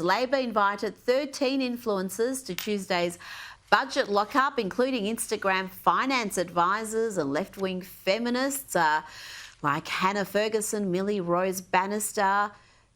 Labor invited 13 influencers to Tuesday's budget lockup, including Instagram finance advisors and left-wing feminists like Hannah Ferguson, Millie Rose Bannister,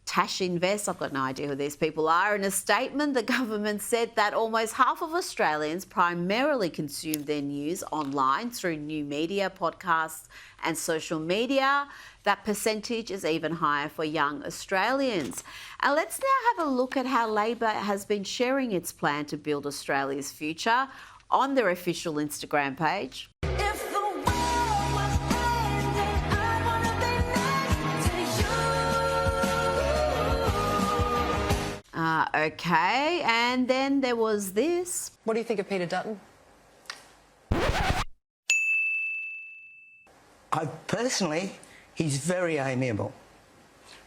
Tash Invest. I've got no idea who these people are. In a statement, the government said that almost half of Australians primarily consume their news online through new media, podcasts and social media. That percentage is even higher for young Australians. And let's now have a look at how Labor has been sharing its plan to build Australia's future on their official Instagram page. Okay, and then there was this. What do you think of Peter Dutton? Personally, he's very amiable.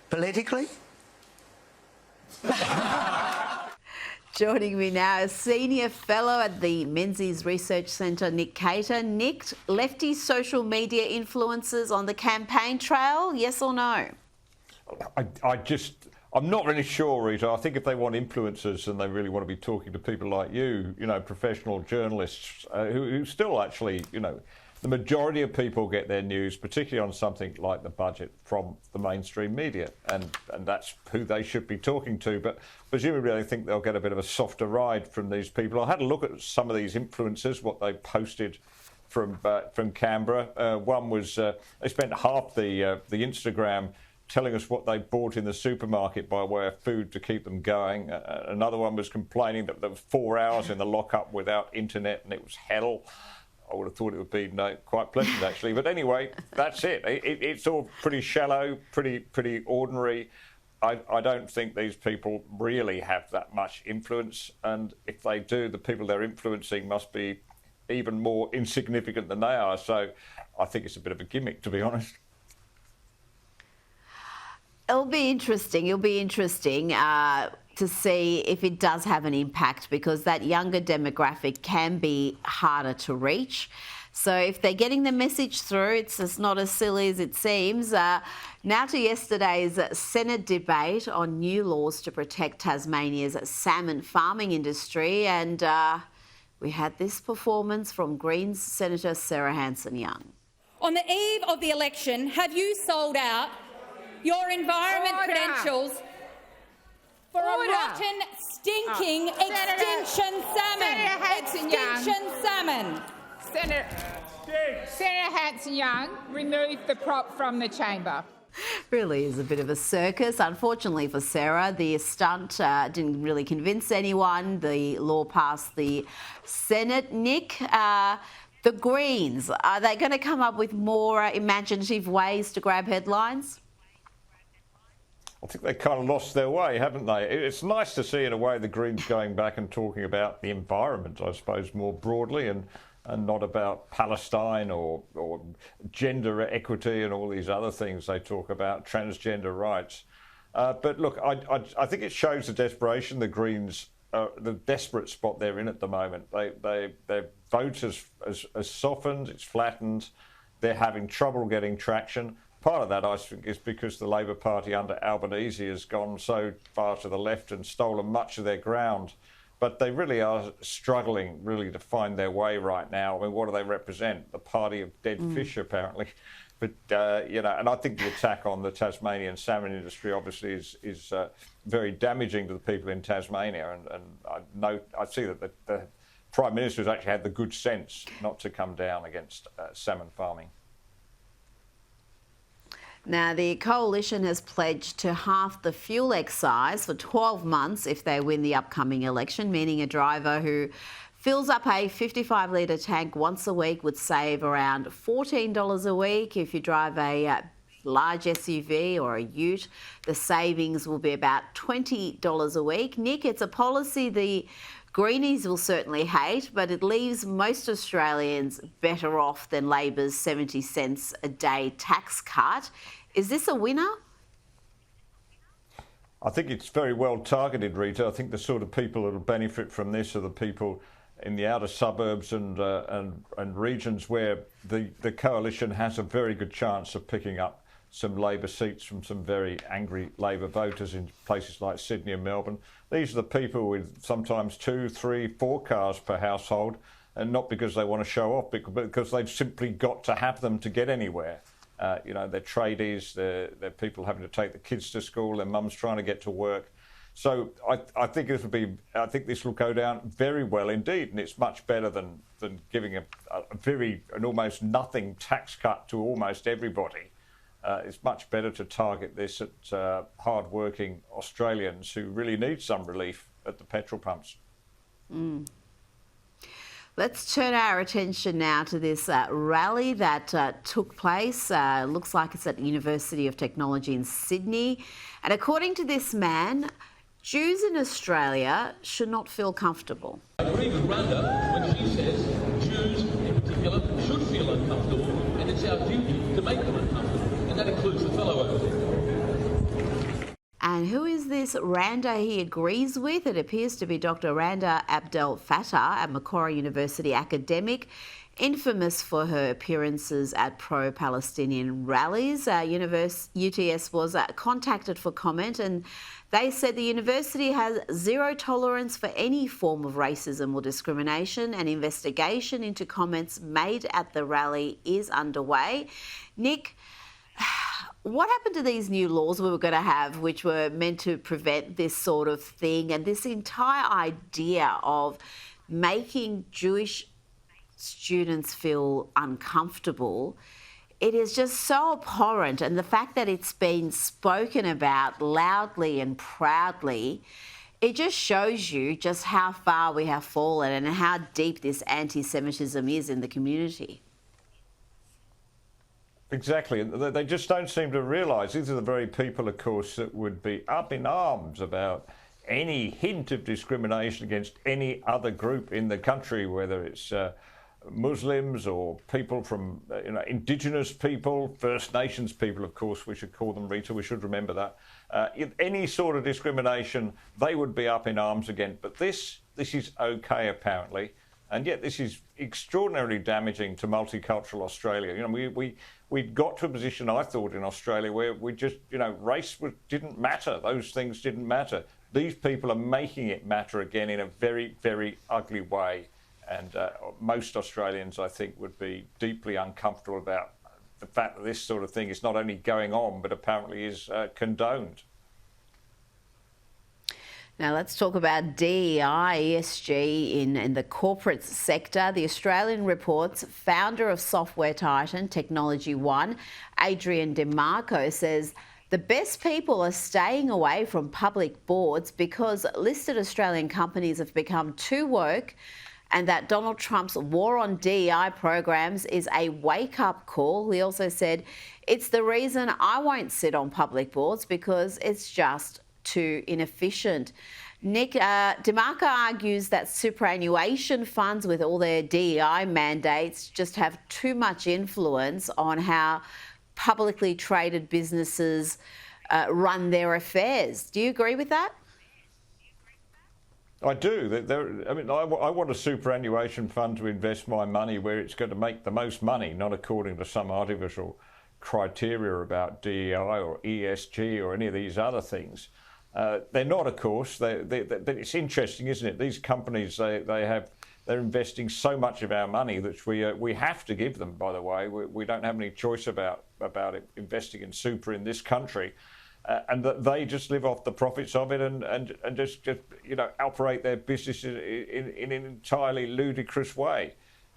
Politically? Joining me now is Senior Fellow at the Menzies Research Centre, Nick Cater. Nick, lefty social media influencers on the campaign trail, yes or no? I'm not really sure, Rita. I think if they want influencers and they really want to be talking to people like you, professional journalists who still actually, the majority of people get their news, particularly on something like the budget, from the mainstream media, and that's who they should be talking to. But presumably they think they'll get a bit of a softer ride from these people. I had a look at some of these influencers, what they posted from Canberra. One was they spent half the Instagram telling us what they bought in the supermarket by way of food to keep them going. Another one was complaining that there were 4 hours in the lockup without internet and it was hell. I would have thought it would be quite pleasant, actually. But anyway, that's it. It's all pretty shallow, pretty ordinary. I don't think these people really have that much influence. And if they do, the people they're influencing must be even more insignificant than they are. So I think it's a bit of a gimmick, to be honest. It'll be interesting to see if it does have an impact, because that younger demographic can be harder to reach. So if they're getting the message through, it's not as silly as it seems. Now to yesterday's Senate debate on new laws to protect Tasmania's salmon farming industry. And we had this performance from Greens Senator Sarah Hanson-Young. On the eve of the election, have you sold out your environment credentials for a rotten, stinking extinction salmon? Extinction salmon. Senator Hanson-Young, remove the prop from the chamber. Really is a bit of a circus. Unfortunately for Sarah, the stunt didn't really convince anyone. The law passed the Senate. Nick, the Greens, are they going to come up with more imaginative ways to grab headlines? I think they kind of lost their way, haven't they? It's nice to see, in a way, the Greens going back and talking about the environment, I suppose, more broadly, and not about Palestine or gender equity and all these other things they talk about, transgender rights. But look, I think it shows the desperation the Greens, the desperate spot they're in at the moment. Their vote has softened, it's flattened, they're having trouble getting traction. Part of that, I think, is because the Labor Party under Albanese has gone so far to the left and stolen much of their ground. But they really are struggling, really, to find their way right now. I mean, what do they represent? The party of dead fish, apparently. But, and I think the attack on the Tasmanian salmon industry, obviously, is very damaging to the people in Tasmania. And I see that the Prime Minister has actually had the good sense not to come down against salmon farming. Now, the coalition has pledged to halve the fuel excise for 12 months if they win the upcoming election, meaning a driver who fills up a 55-litre tank once a week would save around $14 a week. If you drive a large SUV or a ute, the savings will be about $20 a week. Nick, it's a policy the Greenies will certainly hate, but it leaves most Australians better off than Labor's 70 cents a day tax cut. Is this a winner? I think it's very well targeted, Rita. I think the sort of people that will benefit from this are the people in the outer suburbs and regions where the coalition has a very good chance of picking up some Labor seats from some very angry Labor voters in places like Sydney and Melbourne. These are the people with sometimes 2, 3, 4 cars per household, and not because they want to show off, but because they've simply got to have them to get anywhere. They're tradies, they're people having to take the kids to school, their mum's trying to get to work. So I think this will go down very well indeed, and it's much better than giving an almost nothing tax cut to almost everybody. It's much better to target this at hard-working Australians who really need some relief at the petrol pumps. Let's turn our attention now to this rally that took place. Looks like it's at the University of Technology in Sydney. And according to this man, Jews in Australia should not feel comfortable. I agree with Rhonda when she says Jews in particular should feel uncomfortable, and it's our duty to make them uncomfortable, and that includes the fellow over there. And who is this Randa he agrees with? It appears to be Dr. Randa Abdel Fattah, a Macquarie University academic, infamous for her appearances at pro-Palestinian rallies. UTS was contacted for comment, and they said the university has zero tolerance for any form of racism or discrimination. An investigation into comments made at the rally is underway. Nick, what happened to these new laws we were going to have, which were meant to prevent this sort of thing, and this entire idea of making Jewish students feel uncomfortable? It is just so abhorrent, and the fact that it's been spoken about loudly and proudly, it just shows you just how far we have fallen and how deep this anti-Semitism is in the community. Exactly. They just don't seem to realise these are the very people, of course, that would be up in arms about any hint of discrimination against any other group in the country, whether it's Muslims or people from, Indigenous people, First Nations people, of course, we should call them, Rita, we should remember that. Any sort of discrimination, they would be up in arms again. But this is okay, apparently. And yet this is extraordinarily damaging to multicultural Australia. We'd got to a position, I thought, in Australia where we just, race didn't matter. Those things didn't matter. These people are making it matter again in a very, very ugly way. And most Australians, I think, would be deeply uncomfortable about the fact that this sort of thing is not only going on, but apparently is condoned. Now let's talk about DEI, ESG in the corporate sector. The Australian report's founder of software titan Technology One, Adrian DeMarco, says the best people are staying away from public boards because listed Australian companies have become too woke, and that Donald Trump's war on DEI programs is a wake-up call. He also said, it's the reason I won't sit on public boards because it's just too inefficient. Nick, DeMarco argues that superannuation funds with all their DEI mandates just have too much influence on how publicly traded businesses run their affairs. Do you agree with that? I do. I want a superannuation fund to invest my money where it's going to make the most money, not according to some artificial criteria about DEI or ESG or any of these other things. They're not, of course. But it's interesting, isn't it? These companies, they're investing so much of our money that we have to give them. By the way, we don't have any choice about investing in super in this country. And that they just live off the profits of it and just operate their business in an entirely ludicrous way.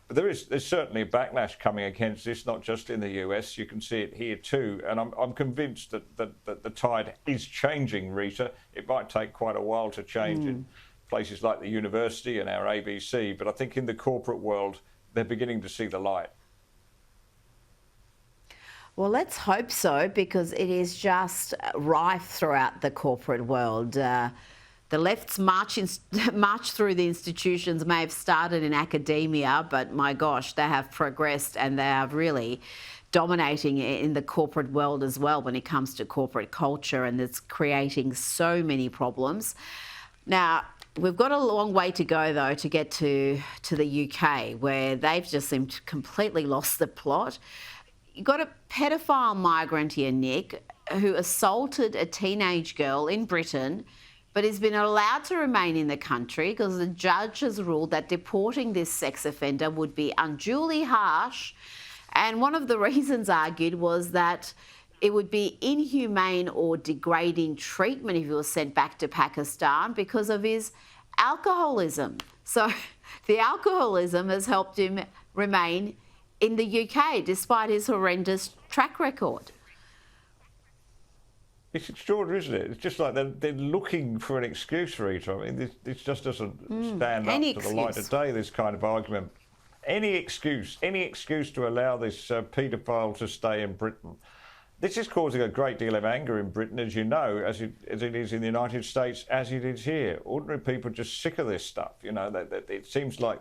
But there's certainly a backlash coming against this, not just in the US. You can see it here too, and I'm convinced that the tide is changing, Rita. It might take quite a while to change in places like the university and our ABC, but I think in the corporate world they're beginning to see the light. Well, let's hope so, because it is just rife throughout the corporate world. The left's march through the institutions may have started in academia, but my gosh, they have progressed and they are really dominating in the corporate world as well when it comes to corporate culture, and it's creating so many problems. Now, we've got a long way to go, though, to get to the UK, where they've just seemed to completely lost the plot. you got a pedophile migrant here, Nick, who assaulted a teenage girl in Britain, but has been allowed to remain in the country because the judge has ruled that deporting this sex offender would be unduly harsh. And one of the reasons argued was that it would be inhumane or degrading treatment if he was sent back to Pakistan because of his alcoholism. So the alcoholism has helped him remain in the UK despite his horrendous track record. It's extraordinary, isn't it? It's just like they're looking for an excuse, Rita. I mean, this just doesn't stand up to the light of day, this kind of argument. Any excuse to allow this paedophile to stay in Britain. This is causing a great deal of anger in Britain, as you know, as it is in the United States, as it is here. Ordinary people are just sick of this stuff. You know, it seems like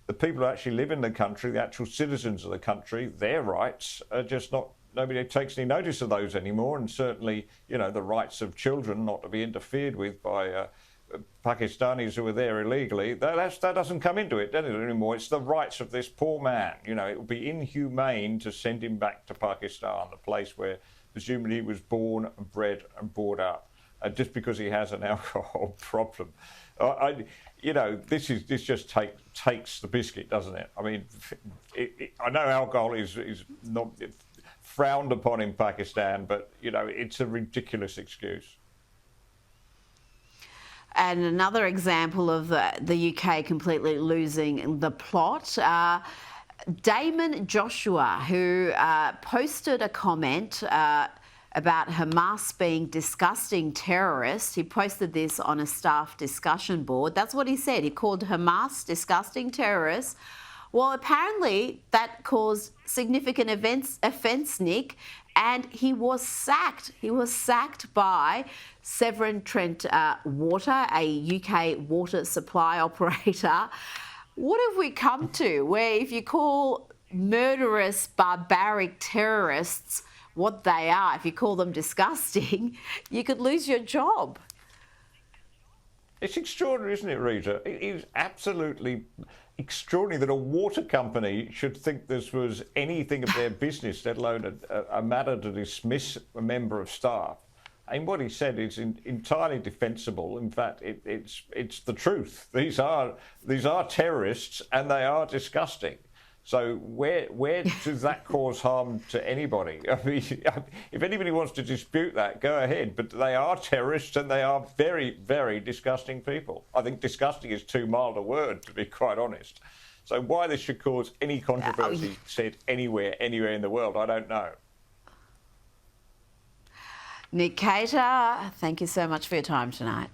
the people who actually live in the country, the actual citizens of the country, their rights are just not. Nobody takes any notice of those anymore, and certainly, you know, the rights of children not to be interfered with by Pakistanis who are there illegally. That doesn't come into it, does it, anymore? It's the rights of this poor man. You know, it would be inhumane to send him back to Pakistan, the place where presumably he was born and bred and brought up, just because he has an alcohol problem. You know, this just takes the biscuit, doesn't it? I mean, I know alcohol is not frowned upon in Pakistan, but, you know, it's a ridiculous excuse. And another example of the UK completely losing the plot, Damon Joshua, who posted a comment about Hamas being disgusting terrorists. He posted this on a staff discussion board. That's what he said. He called Hamas disgusting terrorists. Well, apparently that caused significant offence, Nick, and he was sacked. He was sacked by Severn Trent Water, a UK water supply operator. What have we come to where if you call murderous, barbaric terrorists what they are, if you call them disgusting, you could lose your job? It's extraordinary, isn't it, Rita? It is absolutely extraordinary that a water company should think this was anything of their business, let alone a matter to dismiss a member of staff. And what he said is entirely defensible. In fact, it's the truth. These are terrorists, and they are disgusting. So where does that cause harm to anybody? I mean, if anybody wants to dispute that, go ahead. But they are terrorists, and they are very, very disgusting people. I think disgusting is too mild a word, to be quite honest. So why this should cause any controversy said anywhere in the world, I don't know. Nick Cater, thank you so much for your time tonight.